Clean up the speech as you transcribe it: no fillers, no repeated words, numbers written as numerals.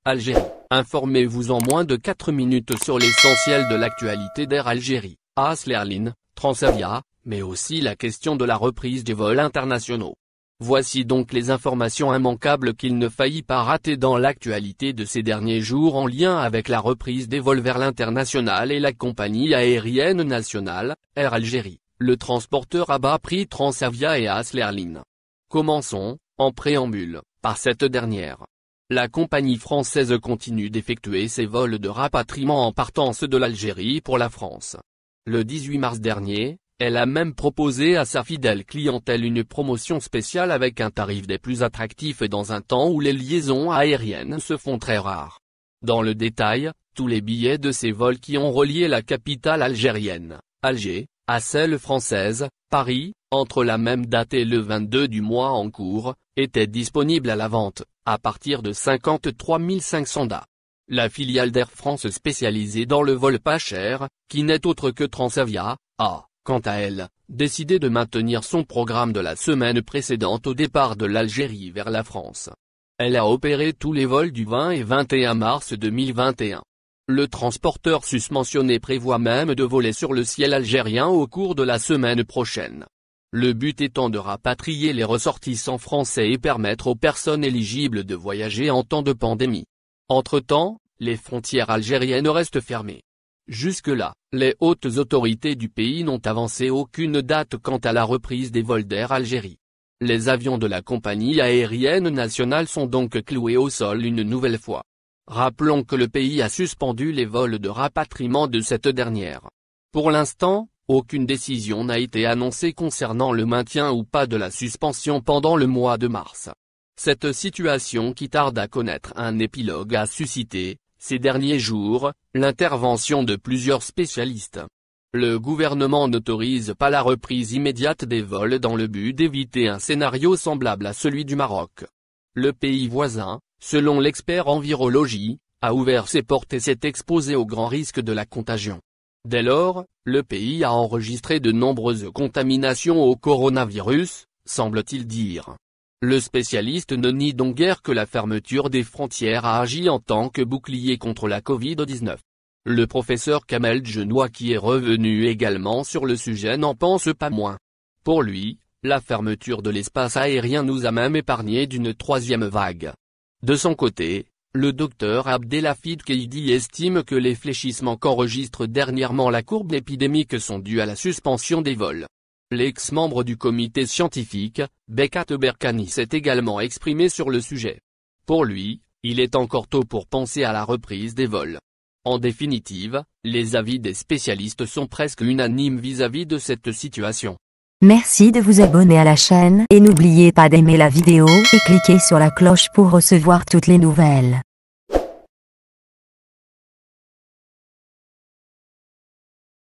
Algérie. Informez-vous en moins de 4 minutes sur l'essentiel de l'actualité d'Air Algérie, AS Airlines, Transavia, mais aussi la question de la reprise des vols internationaux. Voici donc les informations immanquables qu'il ne faillit pas rater dans l'actualité de ces derniers jours en lien avec la reprise des vols vers l'international et la compagnie aérienne nationale, Air Algérie, le transporteur à bas prix Transavia et AS Airlines. Commençons, en préambule, par cette dernière. La compagnie française continue d'effectuer ses vols de rapatriement en partance de l'Algérie pour la France. Le 18 mars dernier, elle a même proposé à sa fidèle clientèle une promotion spéciale avec un tarif des plus attractifs dans un temps où les liaisons aériennes se font très rares. Dans le détail, tous les billets de ces vols qui ont relié la capitale algérienne, Alger, à celle française, Paris, entre la même date et le 22 du mois en cours, étaient disponibles à la vente, à partir de 53 500 DA. La filiale d'Air France spécialisée dans le vol pas cher, qui n'est autre que Transavia, a, quant à elle, décidé de maintenir son programme de la semaine précédente au départ de l'Algérie vers la France. Elle a opéré tous les vols du 20 et 21 mars 2021. Le transporteur susmentionné prévoit même de voler sur le ciel algérien au cours de la semaine prochaine. Le but étant de rapatrier les ressortissants français et permettre aux personnes éligibles de voyager en temps de pandémie. Entre-temps, les frontières algériennes restent fermées. Jusque-là, les hautes autorités du pays n'ont avancé aucune date quant à la reprise des vols d'Air Algérie. Les avions de la compagnie aérienne nationale sont donc cloués au sol une nouvelle fois. Rappelons que le pays a suspendu les vols de rapatriement de cette dernière. Pour l'instant, aucune décision n'a été annoncée concernant le maintien ou pas de la suspension pendant le mois de mars. Cette situation qui tarde à connaître un épilogue a suscité, ces derniers jours, l'intervention de plusieurs spécialistes. Le gouvernement n'autorise pas la reprise immédiate des vols dans le but d'éviter un scénario semblable à celui du Maroc. Le pays voisin, selon l'expert en virologie, a ouvert ses portes et s'est exposé au grand risque de la contagion. Dès lors, le pays a enregistré de nombreuses contaminations au coronavirus, semble-t-il dire. Le spécialiste ne nie donc guère que la fermeture des frontières a agi en tant que bouclier contre la Covid-19. Le professeur Kamel Djenoua qui est revenu également sur le sujet n'en pense pas moins. Pour lui, la fermeture de l'espace aérien nous a même épargné d'une troisième vague. De son côté, le docteur Abdelhafid Keidi estime que les fléchissements qu'enregistre dernièrement la courbe épidémique sont dus à la suspension des vols. L'ex-membre du comité scientifique, Bekat Berkani s'est également exprimé sur le sujet. Pour lui, il est encore tôt pour penser à la reprise des vols. En définitive, les avis des spécialistes sont presque unanimes vis-à-vis de cette situation. Merci de vous abonner à la chaîne et n'oubliez pas d'aimer la vidéo et cliquer sur la cloche pour recevoir toutes les nouvelles.